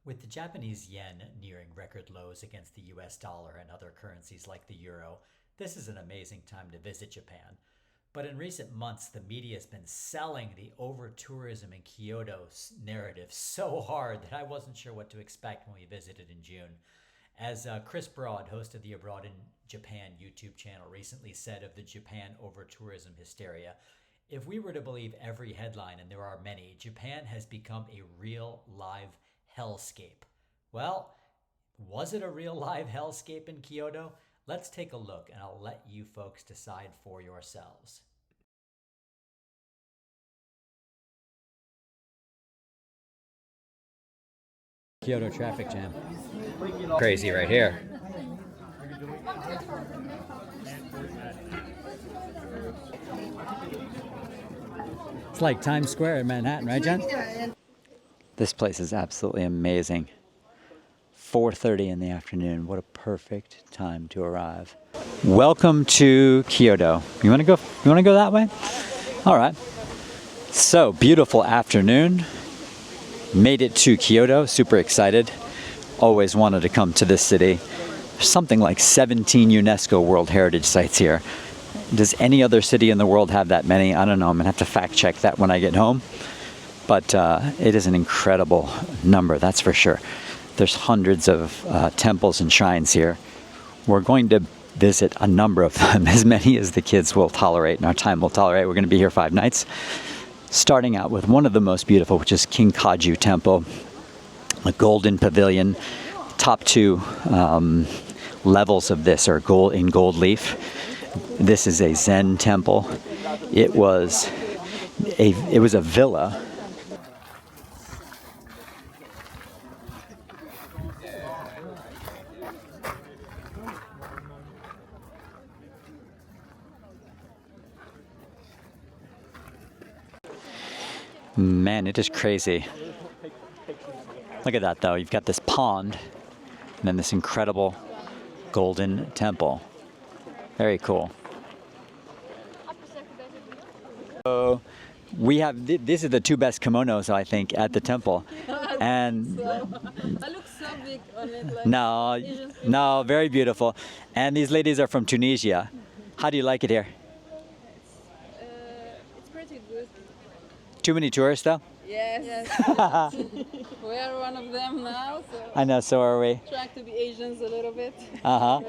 With the Japanese yen nearing record lows against the US dollar and other currencies like the euro, this is an amazing time to visit Japan. But in recent months, the media has been selling the over-tourism in Kyoto narrative so hard that I wasn't sure what to expect when we visited in June. As Chris Broad, host of the Abroad in Japan YouTube channel, recently said of the Japan over-tourism hysteria, if we were to believe every headline, and there are many, Japan has become a real live hellscape. Well, was it a real live hellscape in Kyoto? Let's take a look, and I'll let you folks decide for yourselves. Kyoto traffic jam. Crazy right here. It's like Times Square in Manhattan, right, Jen? This place is absolutely amazing. 4:30 in the afternoon. What a perfect time to arrive. Welcome to Kyoto. You want to go? You want to go that way? All right. So beautiful afternoon. Made it to Kyoto. Super excited. Always wanted to come to this city. There's something like 17 UNESCO World Heritage Sites here. Does any other city in the world have that many? I don't know. I'm gonna have to fact check that when I get home. But it is an incredible number, that's for sure. There's hundreds of temples and shrines here. We're going to visit a number of them, as many as the kids will tolerate and our time will tolerate. We're going to be here 5 nights. Starting out with one of the most beautiful, which is Kinkaku-ji Temple, the Golden Pavilion. Top 2 levels of this are in gold leaf. This is a Zen temple. It was a villa. Man, it is crazy. Look at that, though. You've got this pond, and then this incredible golden temple. Very cool. So we have, this is the 2 best kimonos, I think, at the temple. And I look so big on it. Like no, very beautiful. And these ladies are from Tunisia. How do you like it here? It's pretty good. Too many tourists, though? Yes. We are one of them now, so I know, so are we. trying to be Asians a little bit. Uh-huh.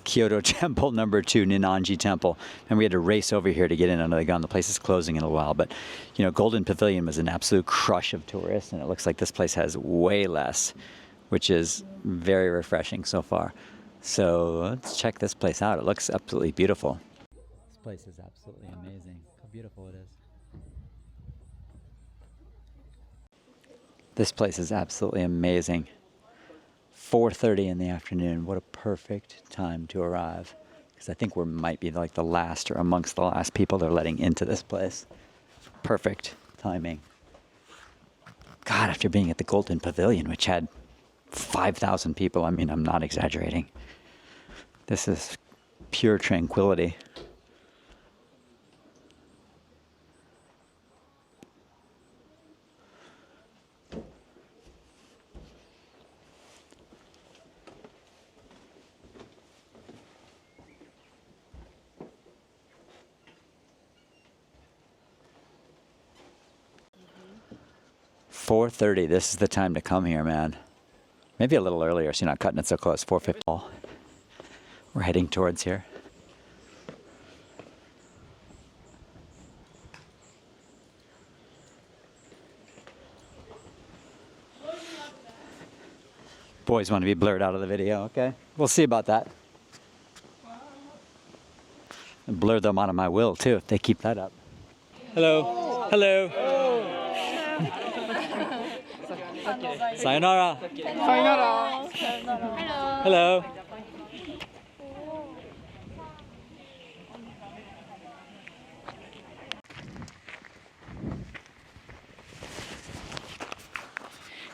Kyoto Temple number 2, Ninna-ji Temple. And we had to race over here to get in under the gun. The place is closing in a while, but you know, Golden Pavilion was an absolute crush of tourists, and it looks like this place has way less, which is very refreshing so far. So let's check this place out. It looks absolutely beautiful. This place is absolutely amazing. How beautiful it is. This place is absolutely amazing. 4:30 in the afternoon. What a perfect time to arrive. Because I think we might be like the last or amongst the last people they're letting into this place. Perfect timing. God, after being at the Golden Pavilion, which had 5,000 people, I mean, I'm not exaggerating. This is pure tranquility. Mm-hmm. 4:30, this is the time to come here, man. Maybe a little earlier, so you're not cutting it so close. 4:50. We're heading towards here. Boys want to be blurred out of the video, okay? We'll see about that. And blur them out of my will, too, if they keep that up. Hello. Hello. Sayonara. Sayonara. Hello.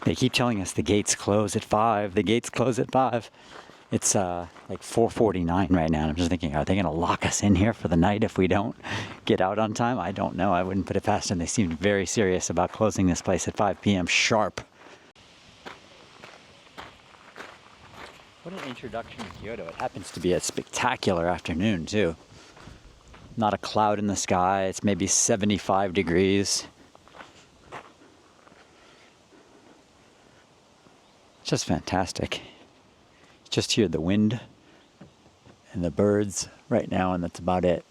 They keep telling us the gates close at 5. The gates close at 5. It's like 4:49 right now, and I'm just thinking, are they going to lock us in here for the night if we don't get out on time? I don't know. I wouldn't put it past them. They seemed very serious about closing this place at 5 p.m. sharp. What an introduction to Kyoto. It happens to be a spectacular afternoon, too. Not a cloud in the sky. It's maybe 75 degrees. Just fantastic. Just hear the wind and the birds right now, and that's about it.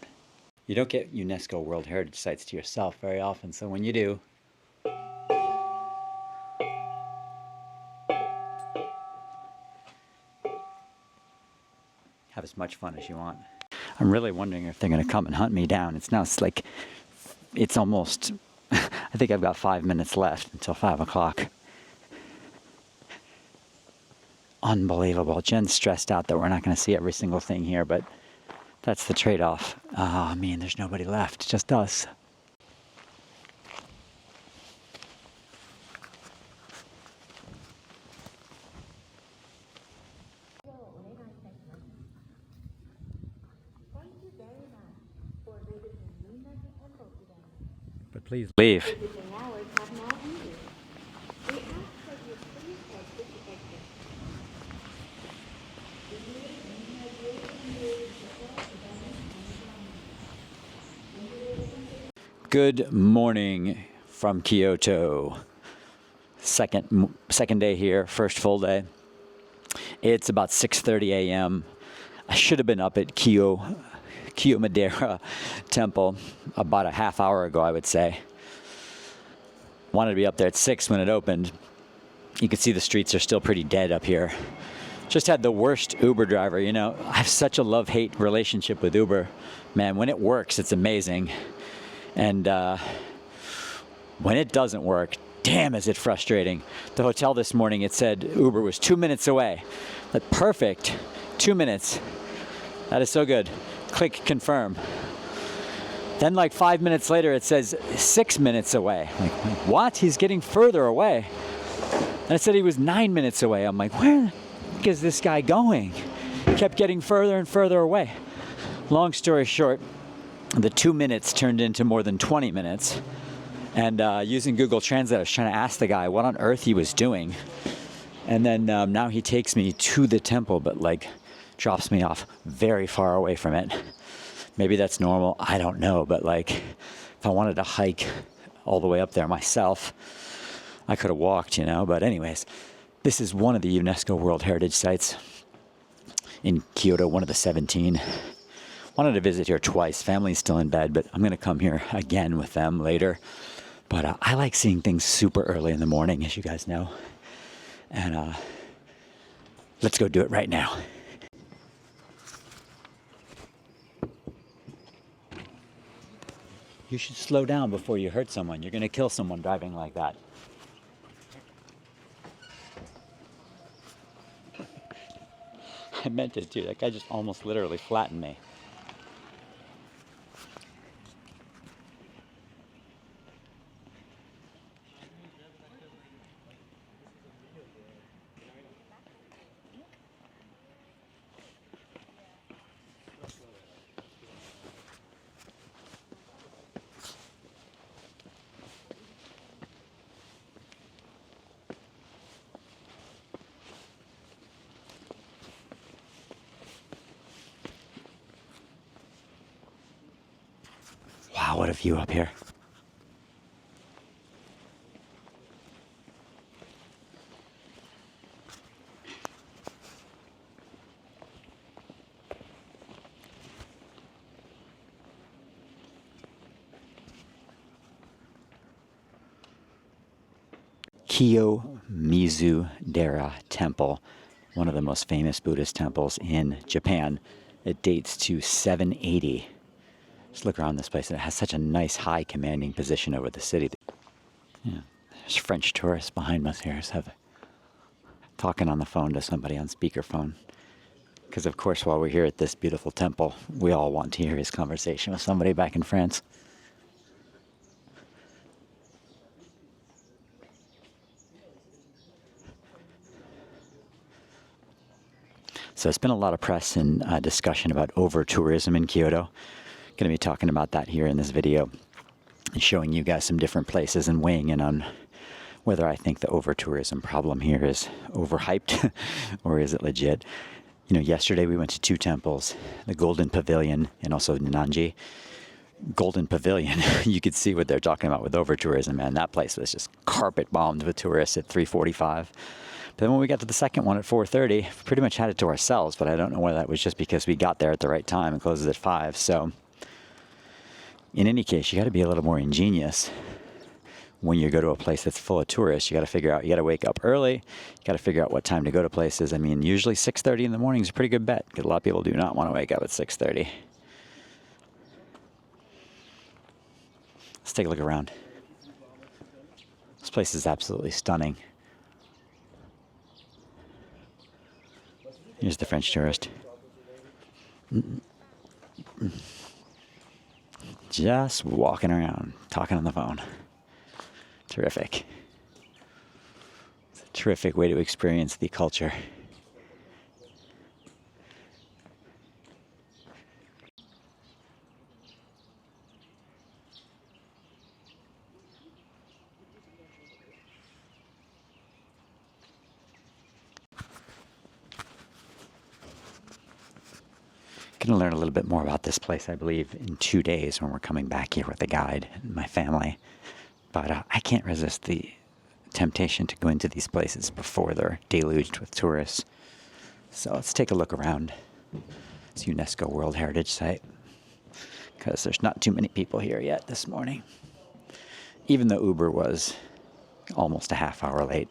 You don't get UNESCO World Heritage Sites to yourself very often, so when you do, have as much fun as you want. I'm really wondering if they're going to come and hunt me down. It's now like, it's almost, I think I've got 5 minutes left until 5 o'clock. Unbelievable. Jen's stressed out that we're not going to see every single thing here, but that's the trade-off. Oh, man, there's nobody left, just us. But please leave. Good morning from Kyoto. Second day here, first full day. It's about 6:30 a.m. I should have been up at Kiyomizu-dera Temple about a half hour ago, I would say. Wanted to be up there at 6 when it opened. You can see the streets are still pretty dead up here. Just had the worst Uber driver, you know. I have such a love-hate relationship with Uber. Man, when it works, it's amazing. And when it doesn't work, damn, is it frustrating. The hotel this morning, it said Uber was 2 minutes away. Like, perfect. 2 minutes. That is so good. Click confirm. Then like 5 minutes later, it says 6 minutes away. Like, what? He's getting further away. And it said he was 9 minutes away. I'm like, where the heck is this guy going? He kept getting further and further away. Long story short, the 2 minutes turned into more than 20 minutes. And using Google Translate, I was trying to ask the guy what on earth he was doing. And then now he takes me to the temple, but like drops me off very far away from it. Maybe that's normal. I don't know. But like, if I wanted to hike all the way up there myself, I could have walked, you know. But anyways, this is one of the UNESCO World Heritage Sites in Kyoto, one of the 17. Wanted to visit here twice. Family's still in bed, but I'm going to come here again with them later. But I like seeing things super early in the morning, as you guys know. And let's go do it right now. You should slow down before you hurt someone. You're going to kill someone driving like that. I meant it too. That guy just almost literally flattened me. Wow, what a view up here. Kiyomizu-dera Temple, one of the most famous Buddhist temples in Japan. It dates to 780. Just look around this place, and it has such a nice, high, commanding position over the city. Yeah, there's French tourists behind us here, so talking on the phone to somebody on speakerphone. Because, of course, while we're here at this beautiful temple, we all want to hear his conversation with somebody back in France. So there's been a lot of press and discussion about over-tourism in Kyoto. Going to be talking about that here in this video and showing you guys some different places and weighing in on whether I think the over-tourism problem here is overhyped or is it legit. You know, yesterday we went to two temples, the Golden Pavilion and also Ninna-ji. Golden Pavilion, you could see what they're talking about with over-tourism, man. That place was just carpet bombed with tourists at 3:45. But then when we got to the second one at 4:30, we pretty much had it to ourselves, but I don't know whether that was just because we got there at the right time and closes at 5. So in any case, you got to be a little more ingenious when you go to a place that's full of tourists. You got to figure out, you got to wake up early. You got to figure out what time to go to places. I mean, usually 6:30 in the morning is a pretty good bet because a lot of people do not want to wake up at 6:30. Let's take a look around. This place is absolutely stunning. Here's the French tourist. Just walking around, talking on the phone. Terrific. It's a terrific way to experience the culture. Going to learn a little bit more about this place, I believe, in 2 days when we're coming back here with a guide and my family. But I can't resist the temptation to go into these places before they're deluged with tourists. So let's take a look around this UNESCO World Heritage Site, because there's not too many people here yet this morning, even though Uber was almost a half hour late.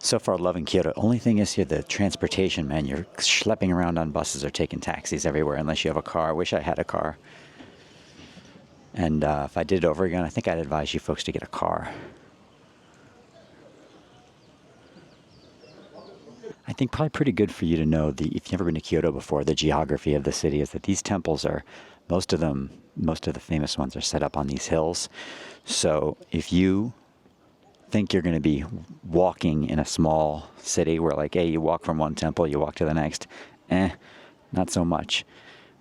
So far, loving Kyoto. Only thing is here, the transportation, man. You're schlepping around on buses or taking taxis everywhere unless you have a car. I wish I had a car. And if I did it over again, I think I'd advise you folks to get a car. I think probably pretty good for you to know, if you've never been to Kyoto before, the geography of the city is that these temples are, most of the famous ones are set up on these hills. So if you think you're going to be walking in a small city where, like, hey, you walk from one temple, you walk to the next, not so much.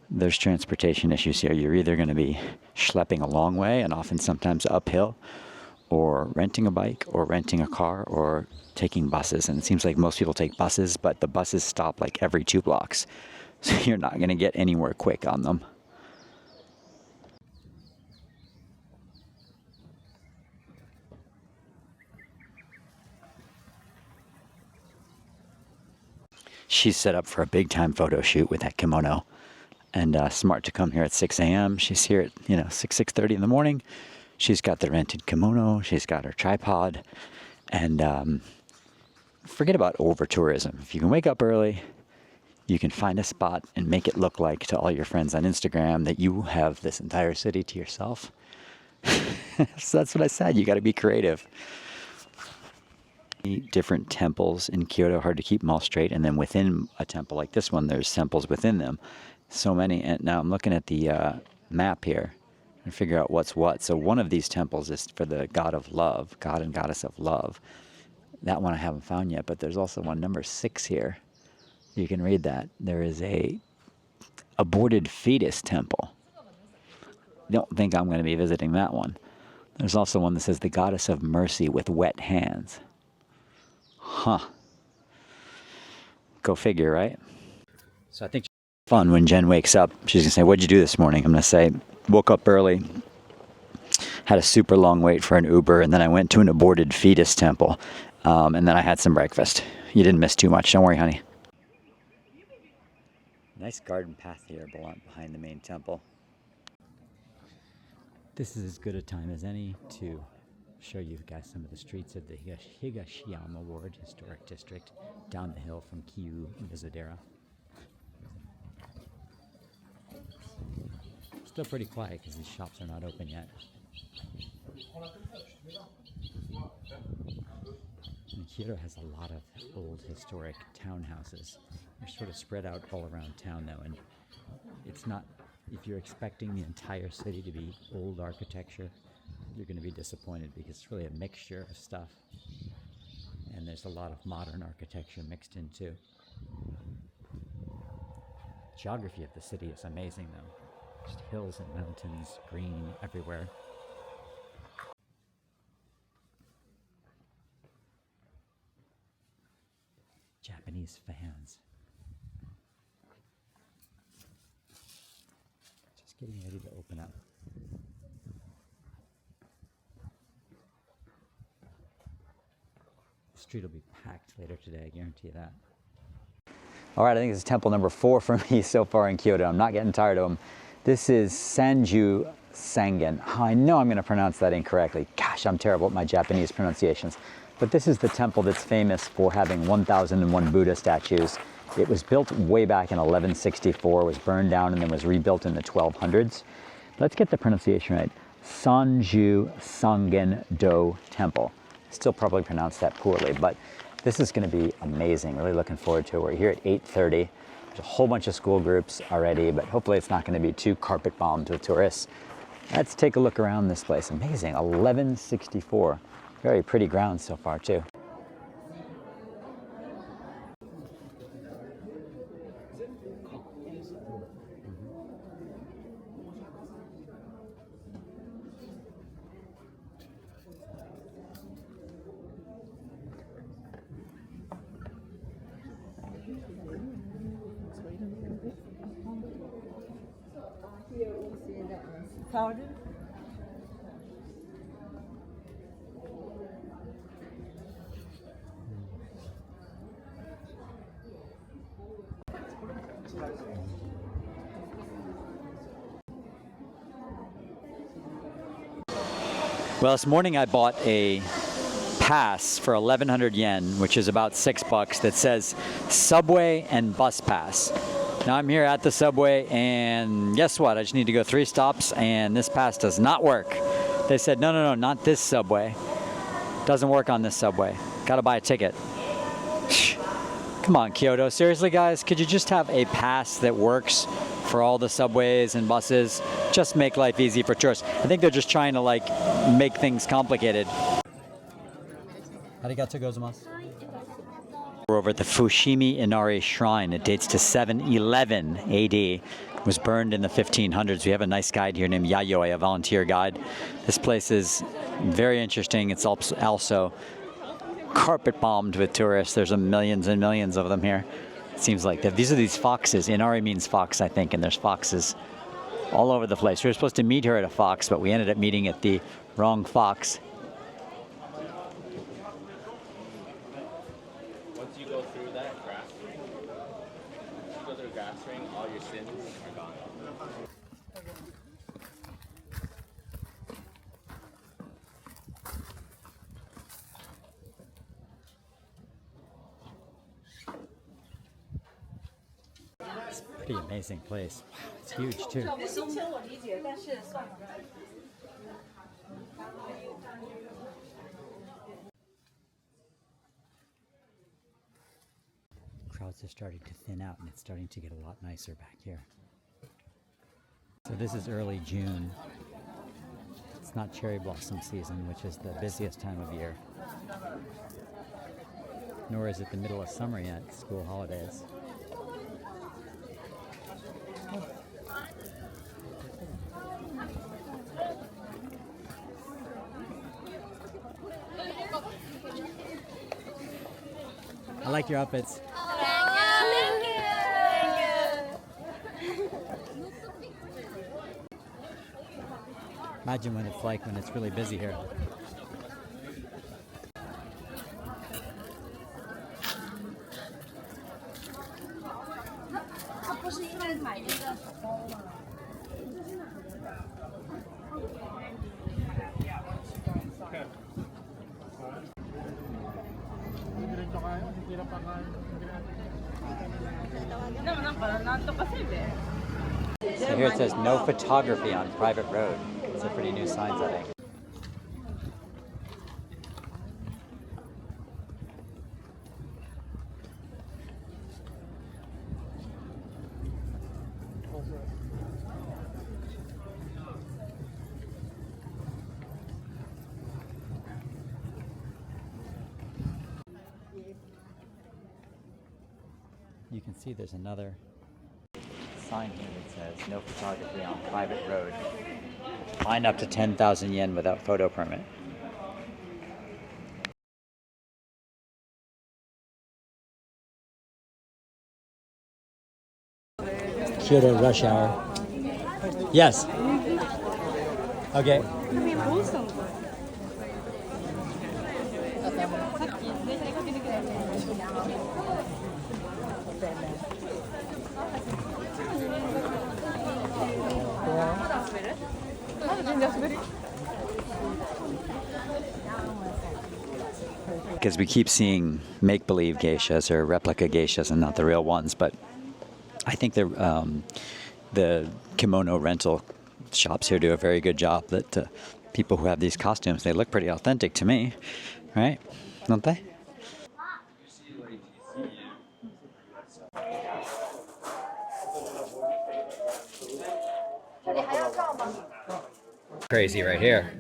There's transportation issues here. You're either going to be schlepping a long way and often sometimes uphill, or renting a bike or renting a car or taking buses. And it seems like most people take buses, but the buses stop like every 2 blocks. So you're not going to get anywhere quick on them. She's set up for a big time photo shoot with that kimono, and smart to come here at 6 a.m. She's here at 6:30 in the morning. She's got the rented kimono. She's got her tripod, and forget about over tourism. If you can wake up early, you can find a spot and make it look like to all your friends on Instagram that you have this entire city to yourself. So that's what I said. You got to be creative. Different temples in Kyoto, hard to keep them all straight. And then within a temple like this one, there's temples within them. So many. And now I'm looking at the map here and figure out what's what. So one of these temples is for the god of love, god and goddess of love. That one I haven't found yet, but there's also one number 6 here. You can read that. There is a aborted fetus temple. Don't think I'm going to be visiting that one. There's also one that says the goddess of mercy with wet hands. Huh. Go figure, right? So I think it's fun when Jen wakes up. She's going to say, what'd you do this morning? I'm going to say, woke up early, had a super long wait for an Uber, and then I went to an aborted fetus temple, and then I had some breakfast. You didn't miss too much. Don't worry, honey. Nice garden path here behind the main temple. This is as good a time as any to show you guys some of the streets of the Higashiyama Ward Historic District down the hill from Kiyomizu-dera. Still pretty quiet because these shops are not open yet. And Kyoto has a lot of old historic townhouses. They're sort of spread out all around town though, and it's not, if you're expecting the entire city to be old architecture, you're going to be disappointed because it's really a mixture of stuff. And there's a lot of modern architecture mixed in too. Geography of the city is amazing though. Just hills and mountains, green everywhere. Japanese fans. Just getting ready to open up. The street will be packed later today, I guarantee you that. All right, I think this is temple number 4 for me so far in Kyoto. I'm not getting tired of them. This is Sanjusangen. Oh, I know I'm going to pronounce that incorrectly. Gosh, I'm terrible at my Japanese pronunciations. But this is the temple that's famous for having 1,001 Buddha statues. It was built way back in 1164, was burned down, and then was rebuilt in the 1200s. Let's get the pronunciation right. Sanjusangen-do Temple. Still probably pronounced that poorly, but this is going to be amazing. Really looking forward to it. We're here at 8:30. There's a whole bunch of school groups already, but hopefully it's not going to be too carpet bombed with tourists. Let's take a look around this place. Amazing, 1164. Very pretty ground so far too. Pardon? Well, this morning I bought a pass for 1,100 yen, which is about $6, that says subway and bus pass. Now I'm here at the subway, and guess what? I just need to go 3 stops, and this pass does not work. They said, no, not this subway. Doesn't work on this subway. Gotta buy a ticket. Come on, Kyoto. Seriously, guys, could you just have a pass that works for all the subways and buses? Just make life easy for tourists. I think they're just trying to like make things complicated. Arigatou gozaimasu. We're over at the Fushimi Inari shrine. It dates to 711 AD. It was burned in the 1500s. We have a nice guide here named Yayoi, a volunteer guide. This place is very interesting. It's also carpet bombed with tourists. There's millions and millions of them here. It seems like these are these foxes. Inari means fox, I think, and there's foxes all over the place. We were supposed to meet her at a fox, but we ended up meeting at the wrong fox. Once you go through that grass ring, all your sins are gone. It's a pretty amazing place. Wow, it's huge too. Crowds are starting to thin out, and it's starting to get a lot nicer back here. So this is early June. It's not cherry blossom season, which is the busiest time of year. Nor is it the middle of summer yet, school holidays. I like your outfits. Imagine what it's like when it's really busy here. So here it says no photography on private road. It's a pretty new signs, I think. you can see there's another sign here that says no photography on private road. Fine up to 10,000 yen without photo permit. Kyoto rush hour. Yes. Okay. Because we keep seeing make-believe geishas or replica geishas and not the real ones, but I think the kimono rental shops here do a very good job. That people who have these costumes, they look pretty authentic to me, right? Don't they? Crazy right here.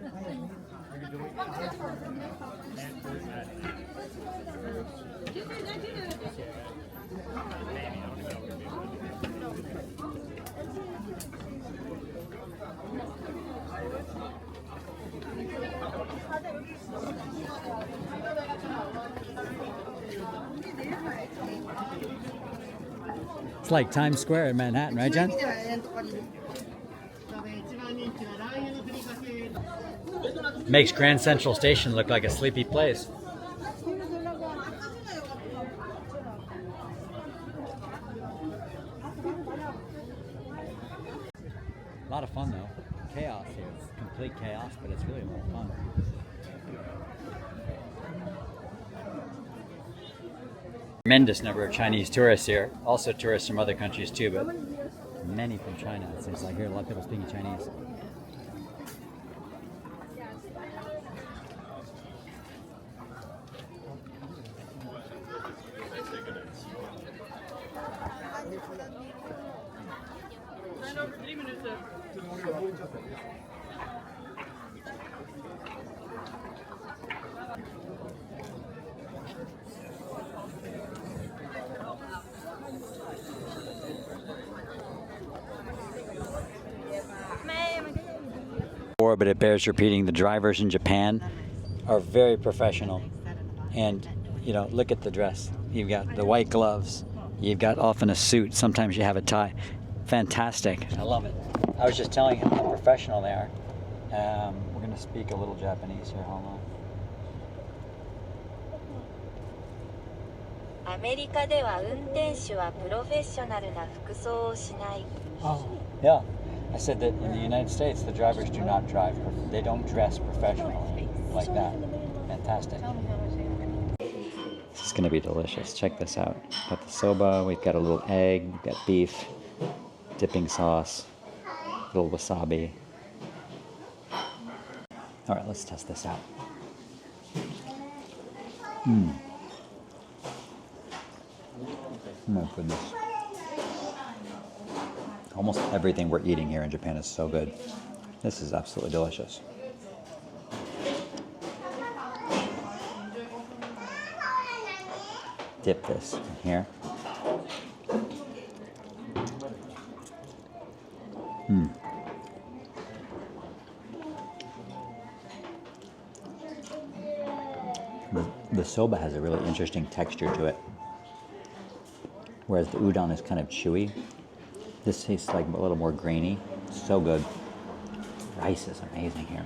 It's like Times Square in Manhattan, right, Jen? Makes Grand Central Station look like a sleepy place. A lot of fun though. Chaos here. It's complete chaos, but it's really a lot of fun. Tremendous number of Chinese tourists here. Also tourists from other countries too, but many from China. It seems like here a lot of people speaking Chinese. But it bears repeating, the drivers in Japan are very professional, and you know, look at the dress. You've got the white gloves, you've got often a suit, sometimes you have a tie. Fantastic. I love it. I was just telling him how professional they are. We're going to speak a little Japanese here. Hold on. アメリカでは運転手はプロフェッショナルな服装をしない。 Yeah, I said that in the United States, the drivers do not drive. They don't dress professionally like that. Fantastic. This is going to be delicious. Check this out. Got the soba. We've got a little egg. We've got beef, dipping sauce, a little wasabi. All right, let's test this out. Oh my goodness. Almost everything we're eating here in Japan is so good. This is absolutely delicious. Dip this in here. The soba has a really interesting texture to it, whereas the udon is kind of chewy. This tastes like a little more grainy. So good. Rice is amazing here.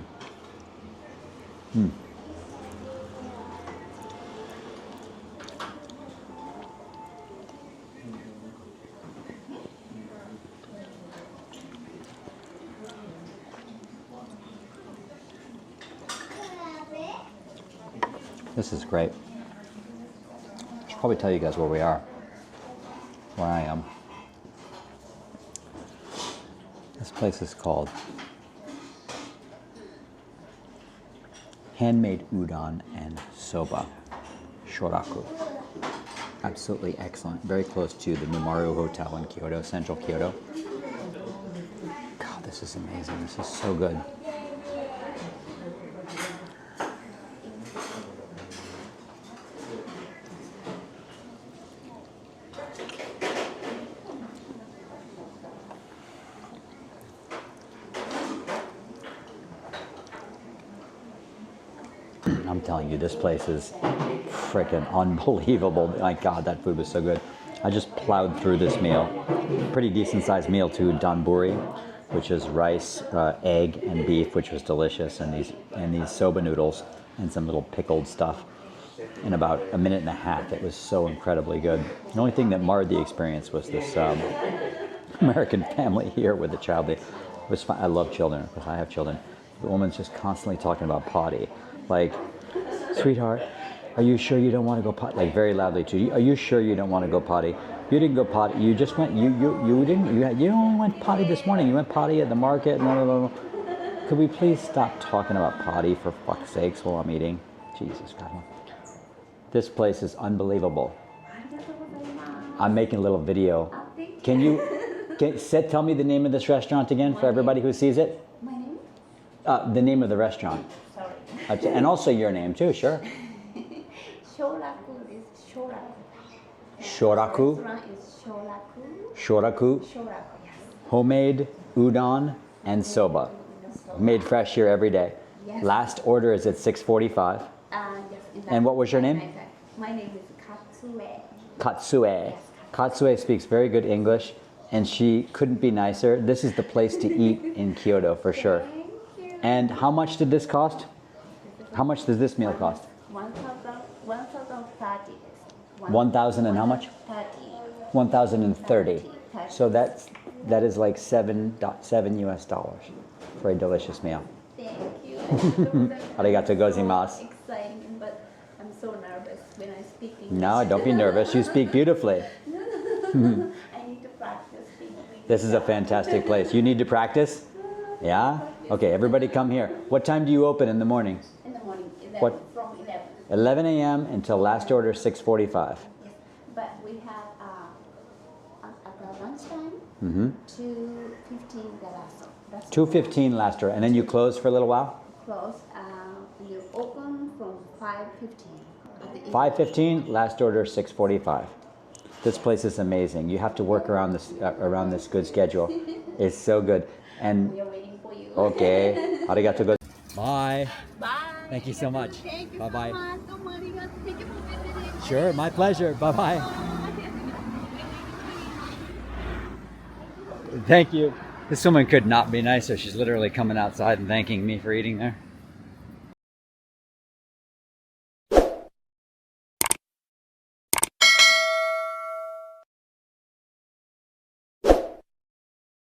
This is great. I should probably tell you guys where we are. Where I am. This place is called Handmade Udon and Soba Shoraku. Absolutely excellent. Very close to the Numaru Hotel in Kyoto, central Kyoto. God, this is amazing. This is so good. I'm telling you, this place is freaking unbelievable. My God, that food was so good. I just plowed through this meal. Pretty decent sized meal too. Donburi, which is rice, egg, and beef, which was delicious, and these soba noodles and some little pickled stuff. In about a minute and a half, it was so incredibly good. The only thing that marred the experience was this American family here with a child. It was fun. I love children, because I have children. The woman's just constantly talking about potty, like, sweetheart, are you sure you don't want to go potty? Like very loudly too. Are you sure you don't want to go potty? You didn't go potty. You just went. You only went potty this morning. You went potty at the market. Blah, blah, blah. Could we please stop talking about potty for fuck's sakes while I'm eating? Jesus God. This place is unbelievable. I'm making a little video. Can you tell me the name of this restaurant again for everybody who sees it? My name? The name of the restaurant. Sorry. And also your name too, sure. Shoraku is Shoraku. Shoraku. Restaurant is Shoraku. Shoraku. Shoraku, yes. Homemade udon and soba. Made fresh here every day. Yes. Last order is at 6:45. Yes. And what was your name? My name is Katsue. Katsue. Yes. Katsue speaks very good English, and she couldn't be nicer. This is the place to eat in Kyoto for sure. Thank you. And how much did this cost? How much does this meal cost? 1,030. 1,000 and how much? 30. 1,030. So that is like $7 US for a delicious meal. Thank you. Arigatou gozaimasu. Exciting, but I'm so nervous when I speak English. No, don't be nervous. You speak beautifully. I need to practice speaking. This is a fantastic place. You need to practice? Yeah? Okay, everybody come here. What time do you open in the morning? In the morning, 11, What? from 11. 11 a.m. until last order 6:45. Yes, but we have at the lunchtime, Mm-hmm. 2:15 the last. That's 2:15 last order, and then you close for a little while? close. You open from 5:15. 5:15, last order 6:45. This place is amazing. You have to work around this good schedule. It's so good. And We are waiting for you. okay, arigatou go. Bye. Bye. Thank you so much. Thank you Bye-bye. so much. Thank you for visiting. Sure, my pleasure. Bye-bye. Thank you. This woman could not be nicer. She's literally coming outside and thanking me for eating there.